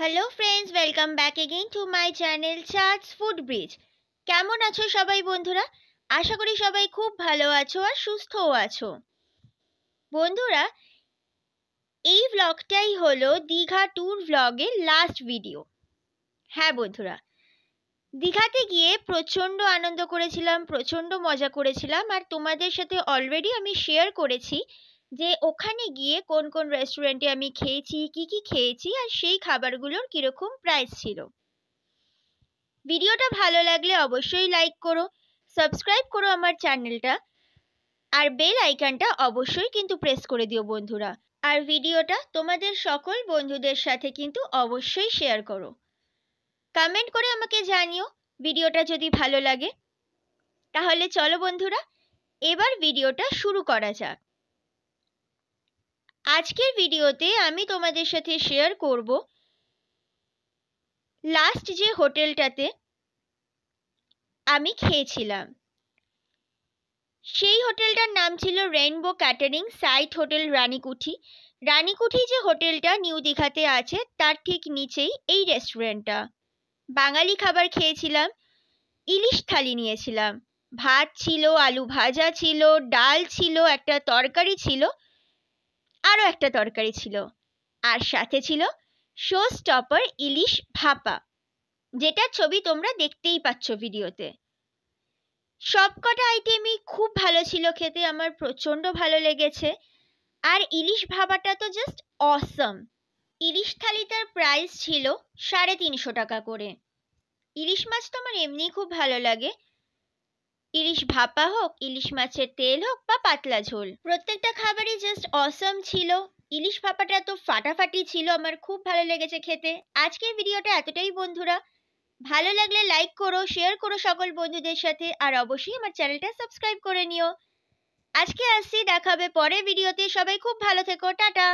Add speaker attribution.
Speaker 1: Hello friends, welcome back again to my channel charts food bridge. কেমন আছো সবাই বন্ধুরা? আশা করি সবাই খুব ভালো আছো আর সুস্থও আছো। বন্ধুরা, এই ভ্লগটাই হলো দীঘা ট্যুর ভ্লগের লাস্ট ভিডিও। হ্যাঁ বন্ধুরা, দীঘাতে গিয়ে প্রচণ্ড আনন্দ করেছিলাম, প্রচণ্ড মজা করেছিলাম। আর তোমাদের সাথে অলরেডি আমি শেয়ার করেছি যে ওখানে গিয়ে কোন কোন রেস্টুরেন্টে আমি খেয়েছি, কি কি খেয়েছি, আর সেই খাবারগুলোর কিরকম প্রাইস ছিল। ভিডিওটা ভালো লাগলে অবশ্যই লাইক করো, সাবস্ক্রাইব করো আমার চ্যানেলটা, আর বেল আইকনটা অবশ্যই কিন্তু প্রেস করে দিও বন্ধুরা। আর ভিডিওটা তোমাদের সকল বন্ধুদের সাথে কিন্তু অবশ্যই শেয়ার করো। কমেন্ট করে আমাকে জানিও ভিডিওটা যদি ভালো লাগে। তাহলে চলো বন্ধুরা, এবার ভিডিওটা শুরু করা যাক। আজকের ভিডিওতে আমি তোমাদের সাথে শেয়ার করব লাস্ট যে হোটেলটাতে আমি খেয়েছিলাম। সেই হোটেলটার নাম ছিল rainbow catering site hotel Ranikuthi. Ranikuthi যে হোটেলটা নিউ দীঘাতে আছে তার ঠিক নিচেই এই রেস্টুরেন্টটা। বাঙালি খাবার খেয়েছিলাম, ইলিশ থালি নিয়েছিলাম। ভাত ছিল, আলু ভাজা ছিল, ডাল ছিল, একটা তরকারি ছিল, আরও একটা তরকারি ছিল, আর সাথে ছিল শো স্টপার ইলিশ ভাপা, যেটার ছবি তোমরা দেখতেই পাচ্ছ ভিডিওতে। সবকটা আইটেমই খুব ভালো ছিল খেতে, আমার প্রচণ্ড ভালো লেগেছে। আর ইলিশ ভাপাটা তো জাস্ট অসম। ইলিশ থালিটার প্রাইস ছিল 350 টাকা করে। ইলিশ মাছ তো আমার এমনিই খুব ভালো লাগে, ইলিশ ভাপা হোক, ইলিশ মাছের তেল হোক বা পাতলা ঝোল, প্রত্যেকটা খাবারই জাস্ট অসম ছিল। ইলিশ ভাপাটা তো ফাটাফাটি ছিল, আমার খুব ভালো লেগেছে খেতে। আজকের ভিডিওটা এতটাই বন্ধুরা। ভালো লাগলে লাইক করো, শেয়ার করো সকল বন্ধুদের সাথে, আর অবশ্যই আমার চ্যানেলটা সাবস্ক্রাইব করে নিও। আজকে আসছি, দেখা হবে পরের ভিডিওতে। সবাই খুব ভালো থেকো, টাটা।